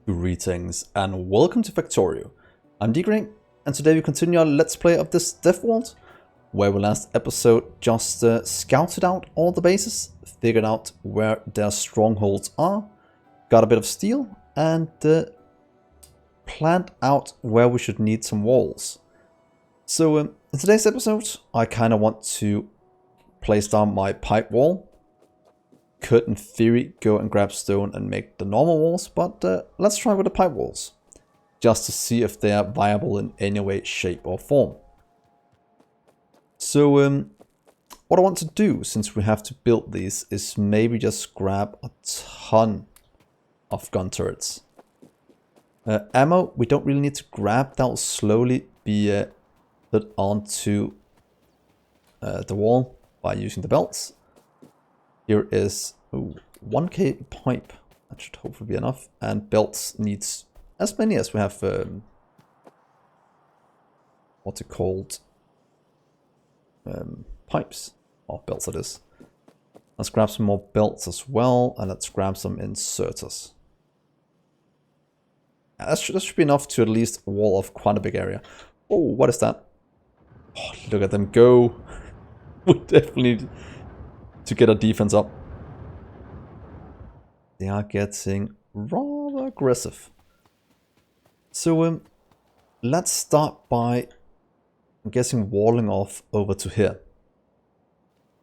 Greetings and welcome to Factorio. I'm Dgray, and today we continue our Let's Play of this DeathWorld, where we last episode just scouted out all the bases, figured out where their strongholds are, got a bit of steel, and planned out where we should need some walls. So in today's episode, I kind of want to place down my pipe wall. Could in theory go and grab stone and make the normal walls, but let's try with the pipe walls, just to see if they are viable in any way, shape or form. So what I want to do, since we have to build these, is maybe just grab a ton of gun turrets. Ammo, we don't really need to grab, that will slowly be put onto the wall by using the belts. Here is 1k pipe, that should hopefully be enough, and belts needs as many as we have, what's it called, pipes, or belts it is. Let's grab some more belts as well, and let's grab some inserters. That should be enough to at least wall off quite a big area. Oh, what is that? Oh, look at them go. We definitely need to get our defense up. They are getting rather aggressive. So let's start by, I'm guessing, walling off over to here.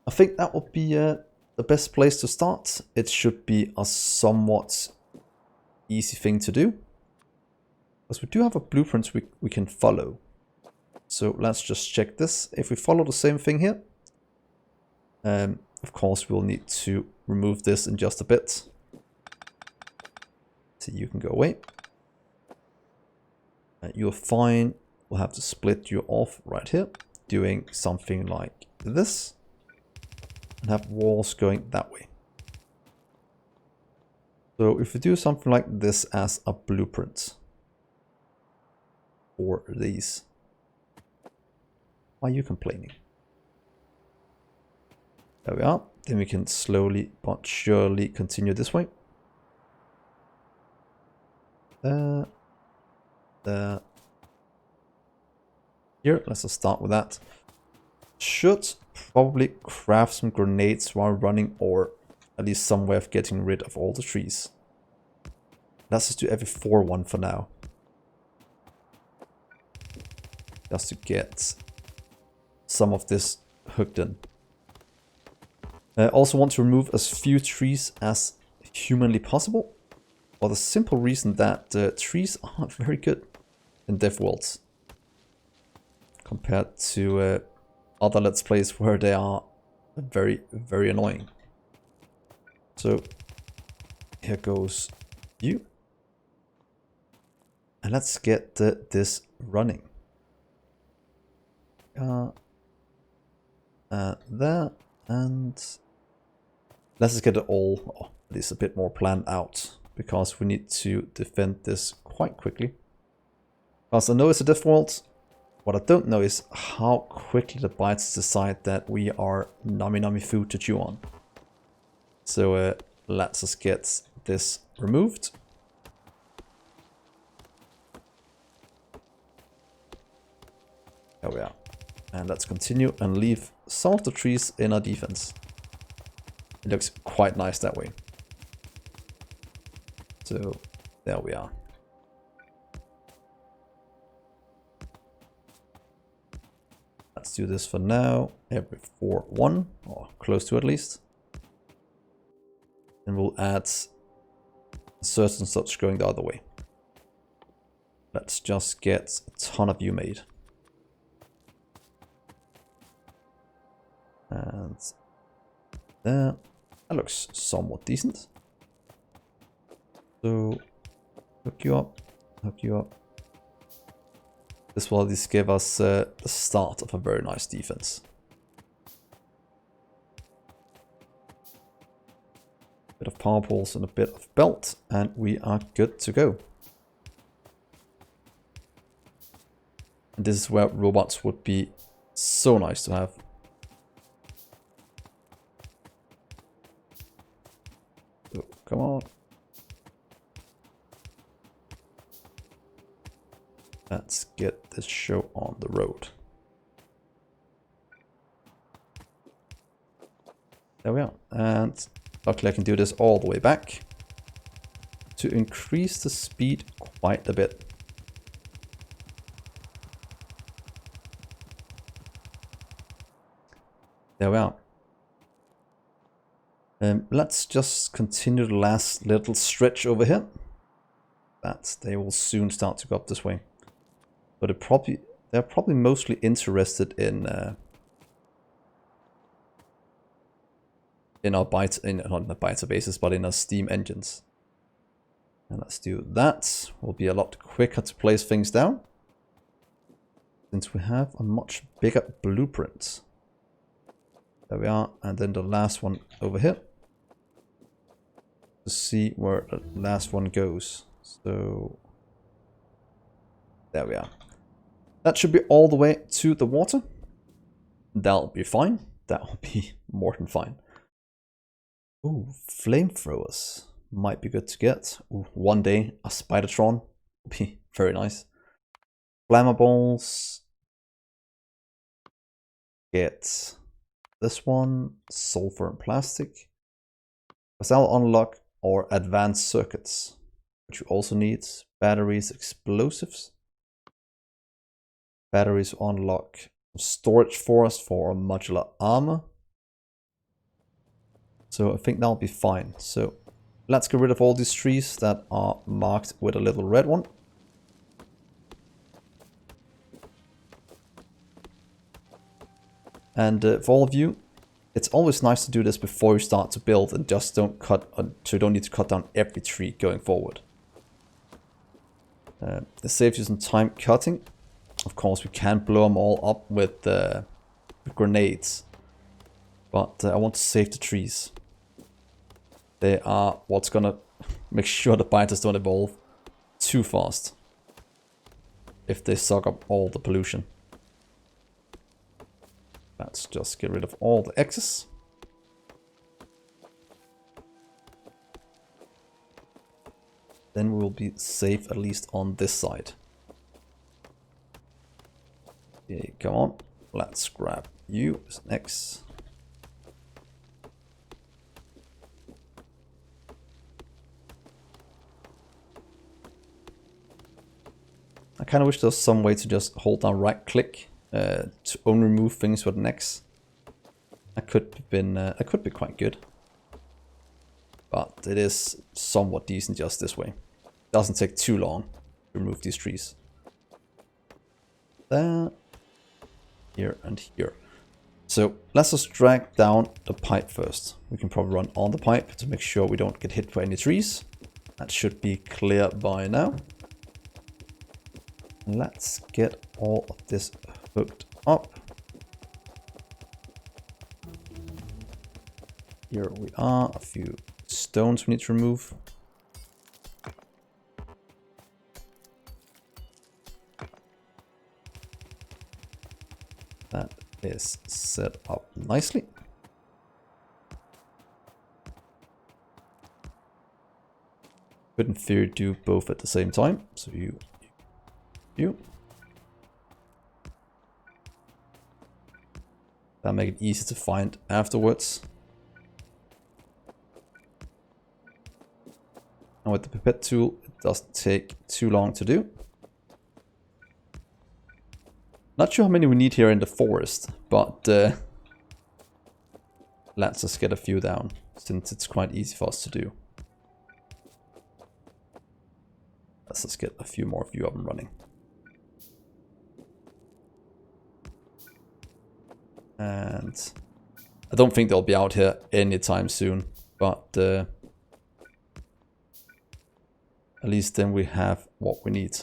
I think that would be the best place to start. It should be a somewhat easy thing to do, because we do have a blueprint we can follow. So let's just check this. If we follow the same thing here, of course we'll need to remove this in just a bit. So you can go away. You're fine. We'll have to split you off right here, doing something like this, and have walls going that way. So if we do something like this as a blueprint for these, why are you complaining? There we are. Then we can slowly but surely continue this way. Here, let's just start with that. Should probably craft some grenades while running, or at least some way of getting rid of all the trees. Let's just do every 4-1 for now, just to get some of this hooked in. I also want to remove as few trees as humanly possible, for the simple reason that trees are very good in DeathWorlds compared to other Let's Plays where they are very, very annoying. So here goes you. And let's get this running. There, and let's just get it all, or at least a bit more planned out, because we need to defend this quite quickly. Because I know it's a DeathWorld, what I don't know is how quickly the bites decide that we are nummy food to chew on. So let's just get this removed. There we are. And let's continue and leave some of the trees in our defense. It looks quite nice that way. So there we are. Let's do this for now, every 4-1, or close to at least. And we'll add certain such going the other way. Let's just get a ton of you made. And there, that looks somewhat decent. So hook you up, hook you up. This will at least give us the start of a very nice defense. A bit of power poles and a bit of belt, and we are good to go. And this is where robots would be so nice to have. Oh, come on. Let's get this show on the road. There we are. And luckily I can do this all the way back to increase the speed quite a bit. There we are. Let's just continue the last little stretch over here. They will soon start to go up this way. But they're probably mostly interested in our not the beta bases, but in our steam engines. And let's do that. Will be a lot quicker to place things down, since we have a much bigger blueprint. There we are, and then the last one over here. To see where the last one goes. So there we are. That should be all the way to the water. That'll be fine. That'll be more than fine. Ooh, flamethrowers might be good to get. Ooh, one day a Spidertron would be very nice. Flammables. Get this one, sulfur and plastic. Because that'll unlock our advanced circuits, which we also need. Batteries, explosives. Batteries unlock storage for us for our modular armor. So I think that'll be fine. So let's get rid of all these trees that are marked with a little red one. And for all of you, it's always nice to do this before you start to build and just don't cut, so you don't need to cut down every tree going forward. It saves you some time cutting. Of course, we can blow them all up with grenades, but I want to save the trees. They are what's gonna make sure the biters don't evolve too fast if they suck up all the pollution. Let's just get rid of all the excess. Then we'll be safe, at least on this side. Okay, come on. Let's grab you as an X. I kind of wish there was some way to just hold down right click to only remove things with an X. That could be quite good. But it is somewhat decent just this way. Doesn't take too long to remove these trees. There, here and here. So let's just drag down the pipe first. We can probably run on the pipe to make sure we don't get hit by any trees. That should be clear by now. Let's get all of this hooked up. Here we are, a few stones we need to remove. That is set up nicely. Could in theory do both at the same time. So you. That'll make it easy to find afterwards. And with the pipette tool, it doesn't take too long to do. Not sure how many we need here in the forest, but let's just get a few down, since it's quite easy for us to do. Let's just get a few more of you up and running. And I don't think they'll be out here anytime soon, but at least then we have what we need.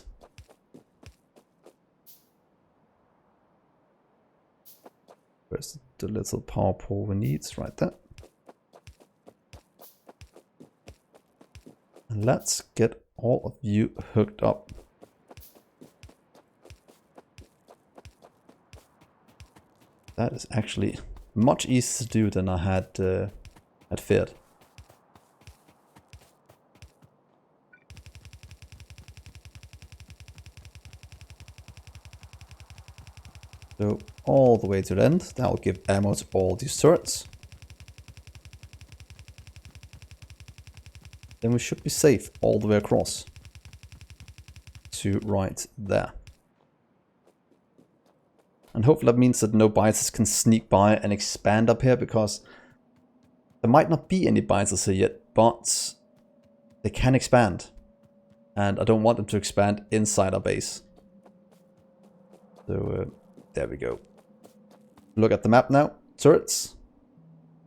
Where's the little power pole we need? It's right there. And let's get all of you hooked up. That is actually much easier to do than I had feared. So all the way to the end. That will give ammo to all these turrets. Then we should be safe all the way across to right there. And hopefully that means that no biters can sneak by and expand up here, because there might not be any biters here yet, but they can expand. And I don't want them to expand inside our base. So there we go. Look at the map now. Turrets.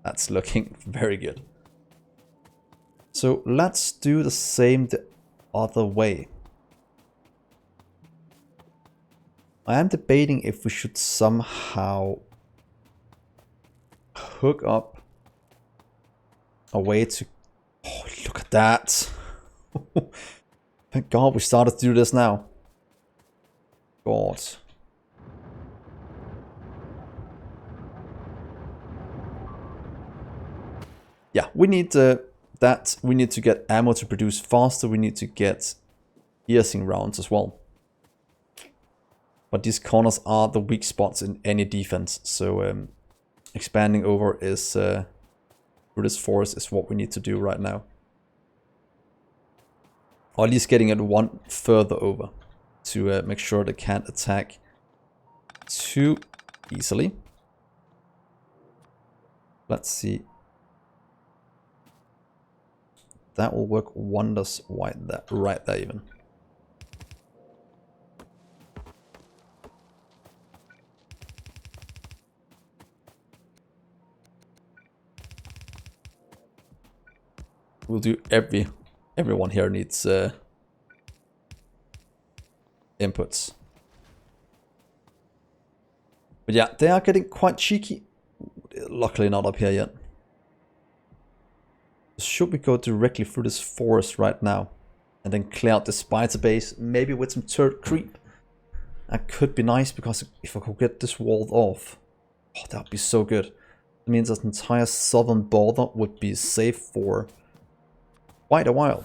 That's looking very good. So let's do the same the other way. I am debating if we should somehow hook up a way to... Oh, look at that. Thank God we started to do this now. God. Yeah, we need that. We need to get ammo to produce faster. We need to get piercing rounds as well. But these corners are the weak spots in any defense. So expanding over is through this forest is what we need to do right now. Or at least getting it one further over to make sure they can't attack too easily. Let's see. That will work wonders right there even. We'll do everyone here needs inputs. But yeah, they are getting quite cheeky. Luckily not up here yet. Should we go directly through this forest right now and then clear out the spider base, maybe with some turret creep? That could be nice, because if I could get this walled off, oh, that would be so good. It means that the entire southern border would be safe for quite a while.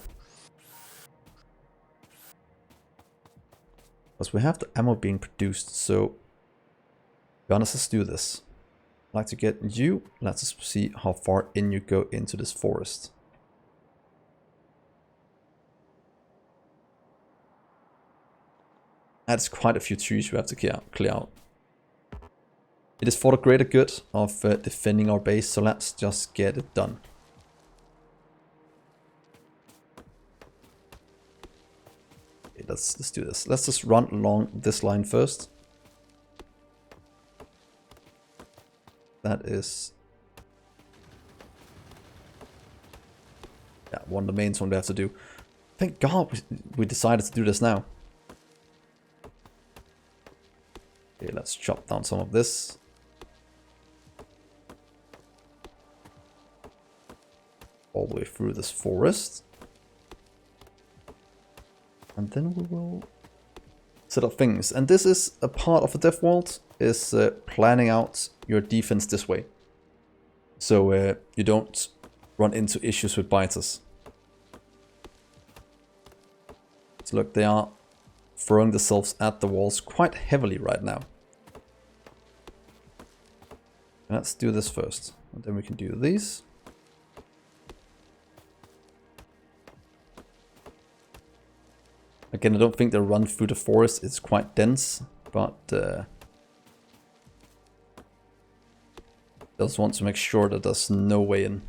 Because we have the ammo being produced, so to be honest, let's do this. I'd like to get you. Let's just see how far in you go into this forest. That's quite a few trees we have to clear out. It is for the greater good of defending our base, so let's just get it done. Okay, let's do this. Let's just run along this line first. That is, yeah, one of the main ones we have to do. Thank God we decided to do this now. Okay, let's chop down some of this. All the way through this forest. And then we will set up things. And this is a part of the DeathWorld, is planning out your defense this way. So you don't run into issues with biters. So look, they are throwing themselves at the walls quite heavily right now. Let's do this first, and then we can do these. Again, I don't think they'll run through the forest, it's quite dense, but just want to make sure that there's no way in.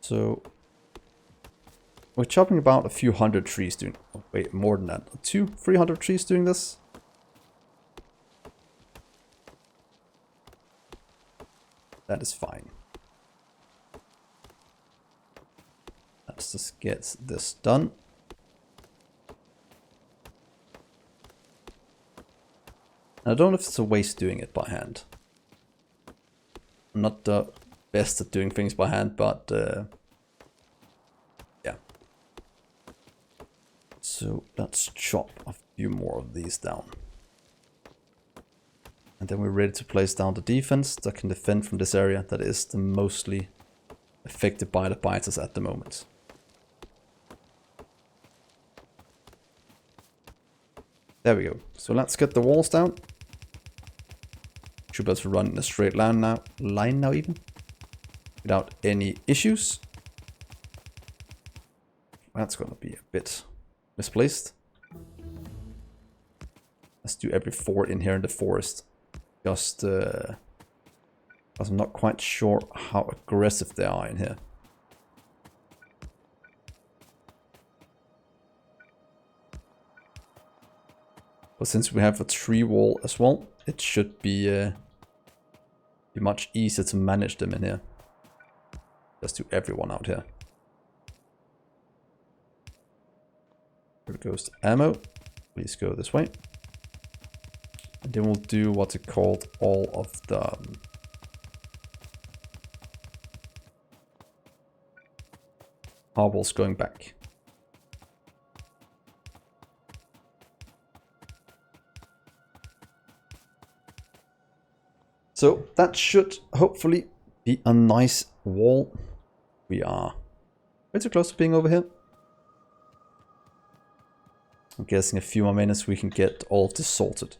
So we're chopping about a few hundred trees doing, oh, wait, more than that, 200-300 trees doing this. That is fine. Let's just get this done. And I don't know if it's a waste doing it by hand. I'm not the best at doing things by hand, but yeah. So let's chop a few more of these down. And then we're ready to place down the defense that can defend from this area that is the mostly affected by the biters at the moment. There we go. So let's get the walls down. Should be able to run in a straight line now, even, without any issues. That's going to be a bit misplaced. Let's do every fort in here in the forest. Just because I'm not quite sure how aggressive they are in here. But since we have a tree wall as well, it should be much easier to manage them in here. Just do everyone out here. Here goes the ammo. Please go this way. And then we'll do what's it called, all of the hobbles going back. So that should hopefully be a nice wall. We are way too close to being over here. I'm guessing a few more minutes we can get all of this sorted.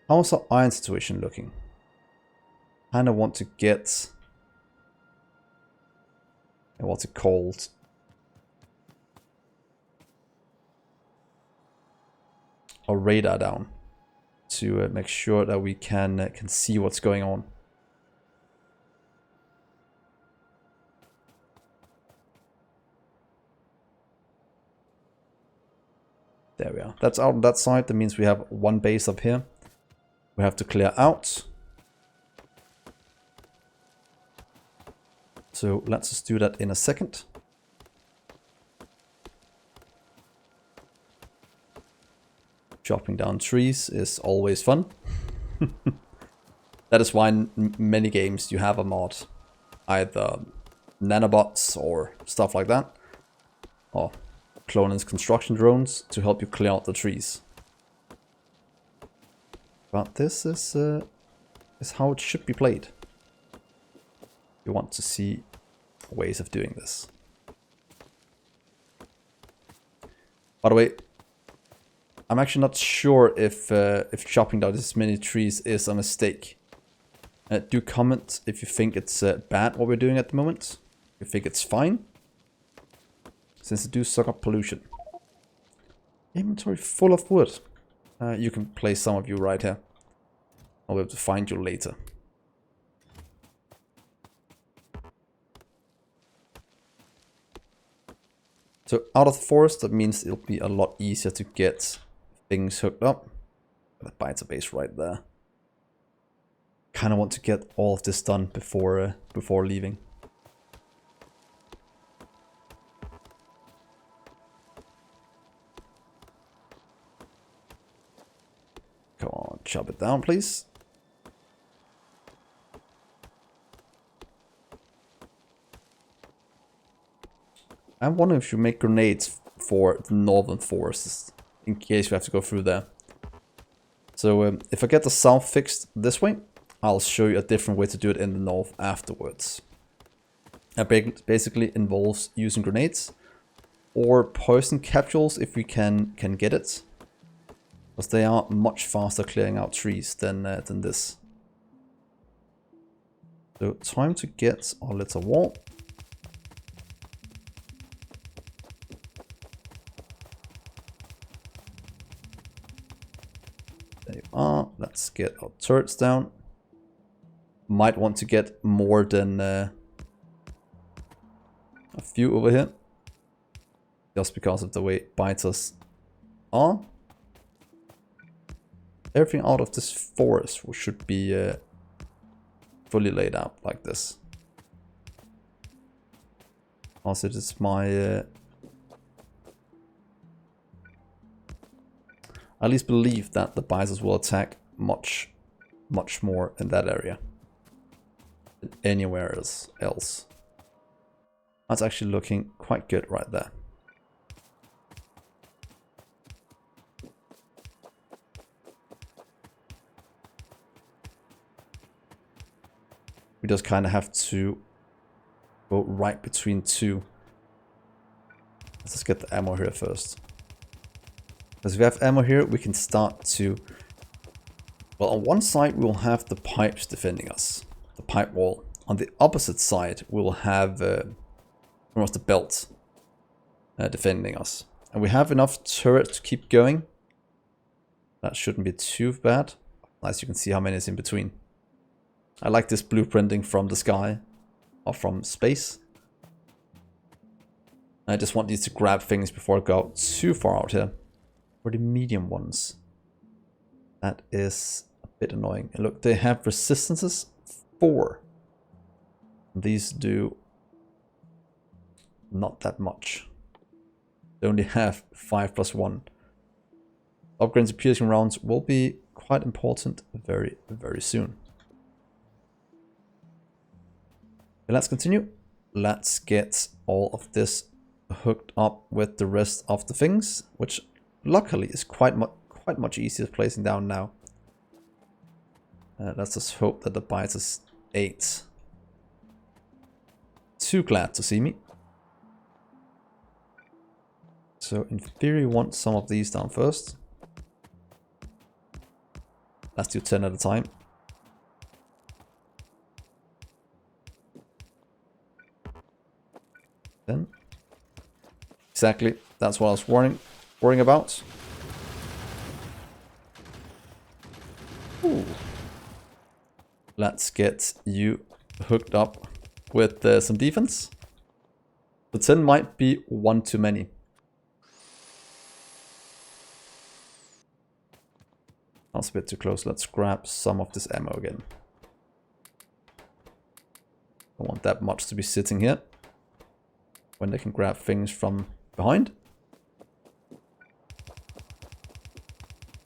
How's our iron situation looking? Kinda want to get what's it called? A radar down to make sure that we can see what's going on. There we are. That's out on that side. That means we have one base up here. We have to clear out. So let's just do that in a second. Chopping down trees is always fun. That is why in many games you have a mod. Either nanobots or stuff like that. Or clone construction drones to help you clear out the trees. But this is how it should be played. You want to see ways of doing this. By the way, I'm actually not sure if chopping down this many trees is a mistake. Do comment if you think it's bad what we're doing at the moment. If you think it's fine. Since they do suck up pollution. Inventory full of wood. You can place some of you right here. I'll be able to find you later. So out of the forest, that means it'll be a lot easier to get things hooked up. That biter base right there. Kind of want to get all of this done before leaving. Come on, chop it down, please. I wonder if you make grenades for the northern forests, in case we have to go through there. So if I get the south fixed this way, I'll show you a different way to do it in the north afterwards. It basically involves using grenades or poison capsules if we can get it. Because they are much faster clearing out trees than this. So time to get our little wall. There you are. Let's get our turrets down. Might want to get more than a few over here. Just because of the way biters are. Everything out of this forest should be fully laid out like this. Also, it is my... I at least believe that the biters will attack much more in that area than anywhere else. That's actually looking quite good right there. We just kind of have to go right between two. Let's just get the ammo here first. Because if we have ammo here, we can start to... Well, on one side, we'll have the pipes defending us. The pipe wall. On the opposite side, we'll have almost the belt defending us. And we have enough turrets to keep going. That shouldn't be too bad. As you can see how many is in between. I like this blueprinting from the sky. Or from space. I just want these to grab things before I go too far out here. For the medium ones. That is a bit annoying. And look, they have resistances 4. These do not that much. They only have 5+1. Upgrades to piercing rounds will be quite important very, very soon. Okay, let's continue. Let's get all of this hooked up with the rest of the things, which luckily is quite much easier placing down now. Let's just hope that the bite is 8. Too glad to see me. So in theory, we want some of these down first. Let's do 10 at a time. Then. Exactly, that's what I was worrying about. Ooh. Let's get you hooked up with some defense. The 10 might be one too many. That's a bit too close. Let's grab some of this ammo again. Don't want that much to be sitting here when they can grab things from behind.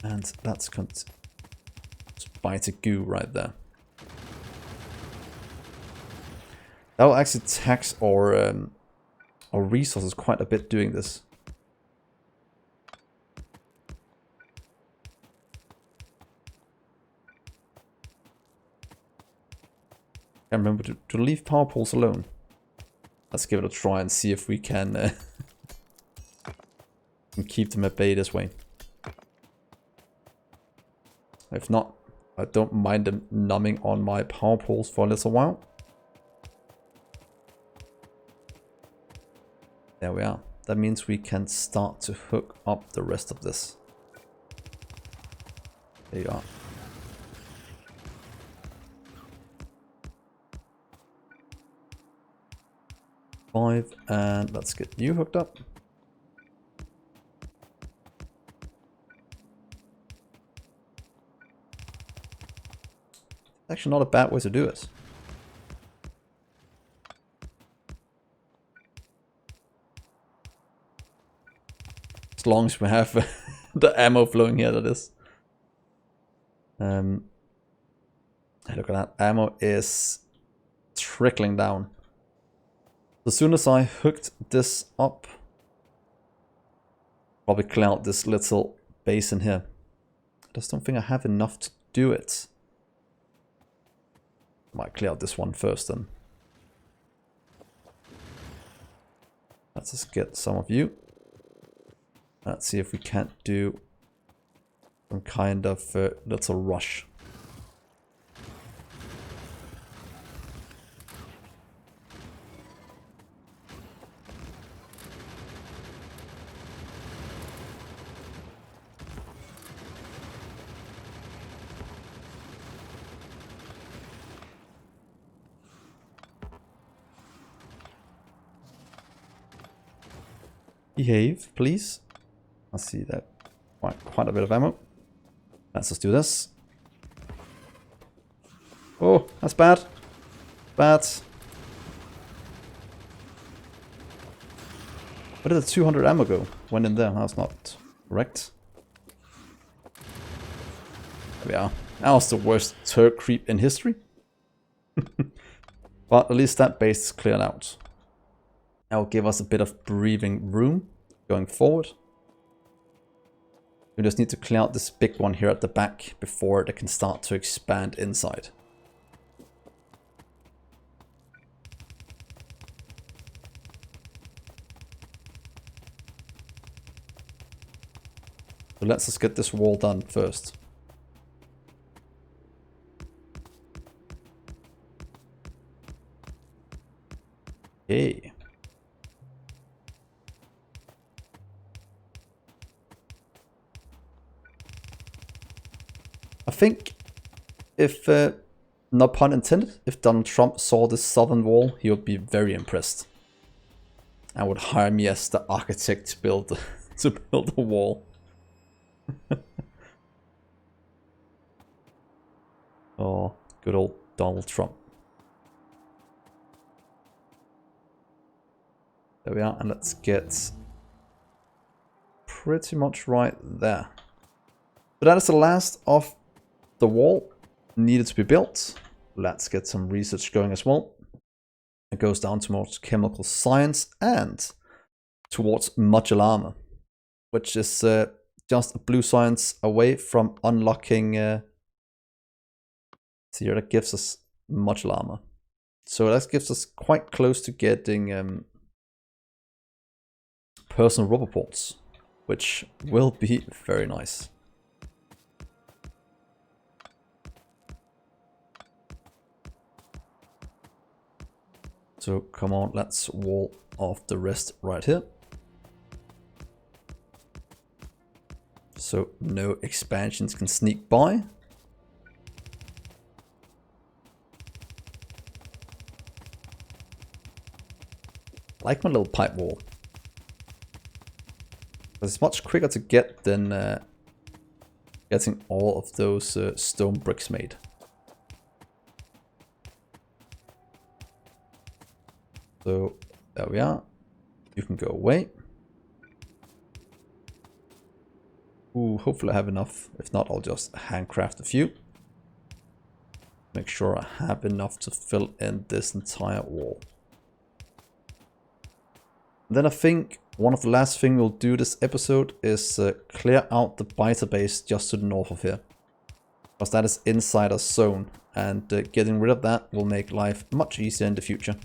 And that's bite a goo right there. That will actually tax our resources quite a bit doing this. And remember to leave power poles alone. Let's give it a try and see if we can keep them at bay this way. If not, I don't mind them numbing on my power poles for a little while. There we are. That means we can start to hook up the rest of this. There you are. Five, and let's get you hooked up. Actually not a bad way to do it. As long as we have the ammo flowing here, that is. Look at that. Ammo is trickling down. As soon as I hooked this up, probably clear out this little basin here. I just don't think I have enough to do it. Might clear out this one first then. Let's just get some of you. Let's see if we can't do some kind of little rush. Behave, please. I see that quite a bit of ammo. Let's just do this. Oh, that's bad. Bad. Where did the 200 ammo go? Went in there. That's not correct. There we are. That was the worst turret creep in history. But at least that base is cleared out. That will give us a bit of breathing room going forward. We just need to clear out this big one here at the back before they can start to expand inside. So let's just get this wall done first. Okay. I think if, no pun intended, if Donald Trump saw this southern wall, he would be very impressed. And would hire me as the architect to build a wall. Oh, good old Donald Trump. There we are, and let's get pretty much right there. But that is the last of the wall needed to be built. Let's get some research going as well. It goes down towards chemical science and towards modular armor, which is just a blue science away from unlocking. See here, that gives us modular armor. So that gives us quite close to getting personal rubber ports, which will be very nice. So come on, let's wall off the rest right here. So no expansions can sneak by. I like my little pipe wall. It's much quicker to get than getting all of those stone bricks made. So there we are. You can go away. Ooh, hopefully I have enough. If not, I'll just handcraft a few. Make sure I have enough to fill in this entire wall. Then I think one of the last things we'll do this episode is clear out the biter base just to the north of here. Because that is inside our zone, and getting rid of that will make life much easier in the future.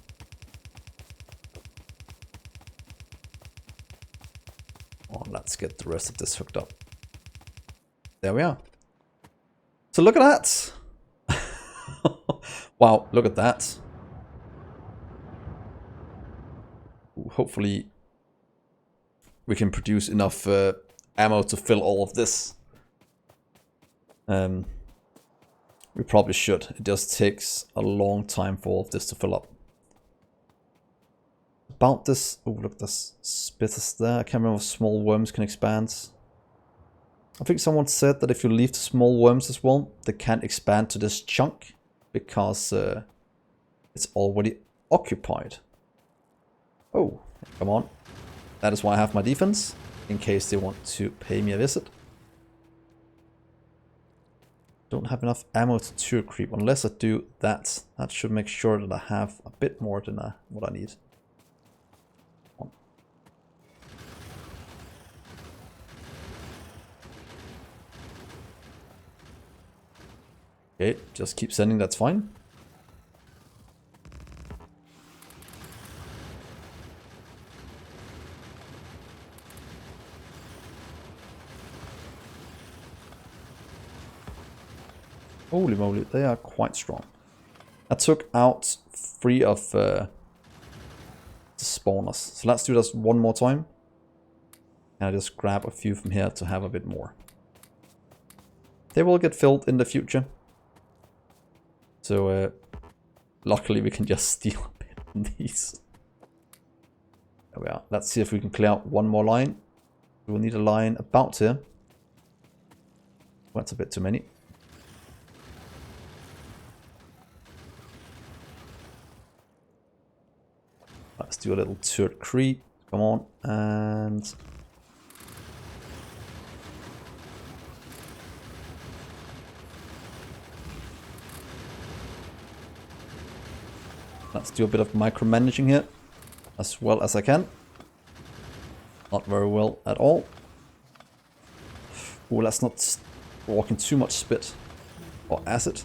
Oh, let's get the rest of this hooked up. There we are. So look at that! Wow, look at that. Hopefully we can produce enough ammo to fill all of this. We probably should. It just takes a long time for all of this to fill up. About this... Oh, look, there's spitters there. I can't remember if small worms can expand. I think someone said that if you leave the small worms as well, they can't expand to this chunk because it's already occupied. Oh, come on. That is why I have my defense, in case they want to pay me a visit. Don't have enough ammo to turret creep. Unless I do that, that should make sure that I have a bit more than what I need. Okay, just keep sending, that's fine. Holy moly, they are quite strong. I took out 3 of the spawners. So let's do this one more time. And I just grab a few from here to have a bit more. They will get filled in the future. So luckily we can just steal a bit from these. There we are. Let's see if we can clear out one more line. We will need a line about here. That's a bit too many. Let's do a little turret creep. Come on, and let's do a bit of micromanaging here as well as I can. Not very well at all. Oh, let's not walk in too much spit or acid.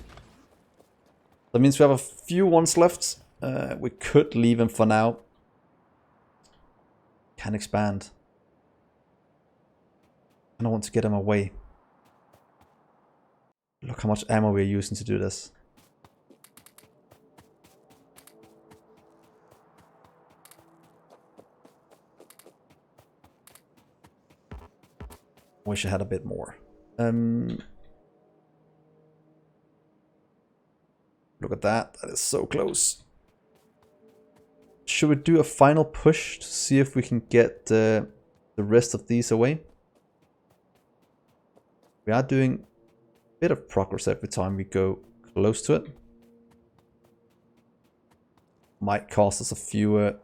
That means we have a few ones left. We could leave him for now. Can expand. I don't want to get him away. Look how much ammo we're using to do this. Wish I had a bit more. Look at that. That is so close. Should we do a final push to see if we can get the rest of these away? We are doing a bit of progress every time we go close to it. Might cost us a few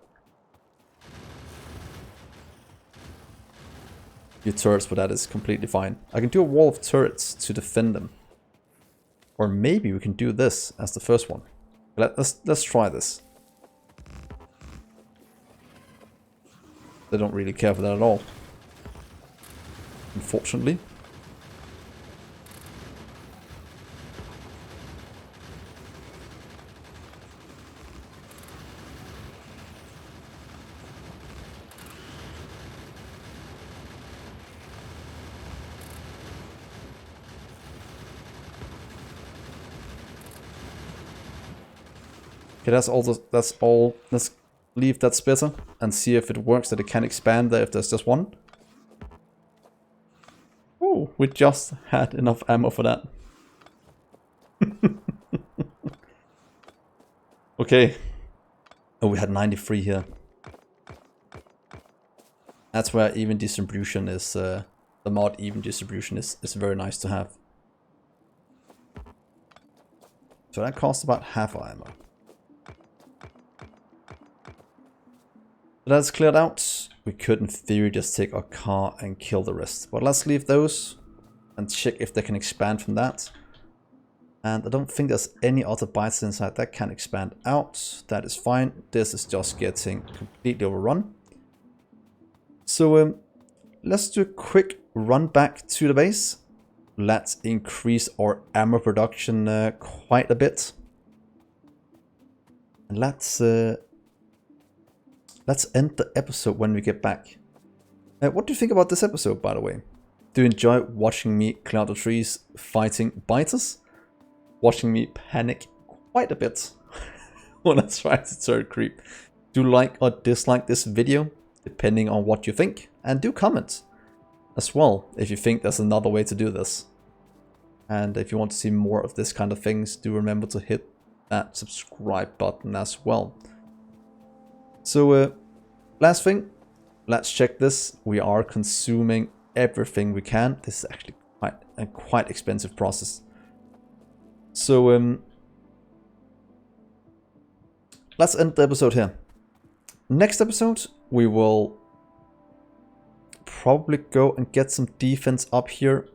turrets, but that is completely fine. I can do a wall of turrets to defend them. Or maybe we can do this as the first one. Let's try this. They don't really care for that at all, unfortunately. Okay, that's all. Let's leave that splitter and see if it works, that it can expand there if there's just one. Oh, we just had enough ammo for that. Okay. Oh, we had 93 here. That's where even distribution is, the mod even distribution is very nice to have. So that costs about half our ammo. That's cleared out. We could in theory just take our car and kill the rest. But let's leave those and check if they can expand from that. And I don't think there's any other bytes inside that can expand out. That is fine. This is just getting completely overrun. So let's do a quick run back to the base. Let's increase our ammo production quite a bit. And let's end the episode when we get back. What do you think about this episode, by the way? Do you enjoy watching me clear out the trees fighting biters? Watching me panic quite a bit when I try to turn creep? Do like or dislike this video, depending on what you think. And do comment as well if you think there's another way to do this. And if you want to see more of this kind of things, do remember to hit that subscribe button as well. So last thing, let's check this. We are consuming everything we can. This is actually quite expensive process. So let's end the episode here. Next episode, we will probably go and get some defense up here.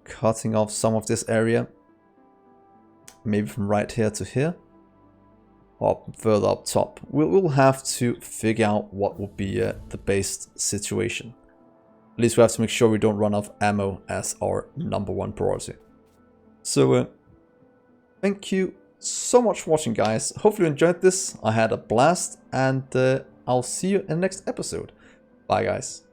Cutting off some of this area. Maybe from right here to here. Or further up top. We'll have to figure out what will be the base situation. At least we have to make sure we don't run out of ammo as our #1 priority. So thank you so much for watching, guys. Hopefully you enjoyed this. I had a blast, and I'll see you in the next episode. Bye, guys.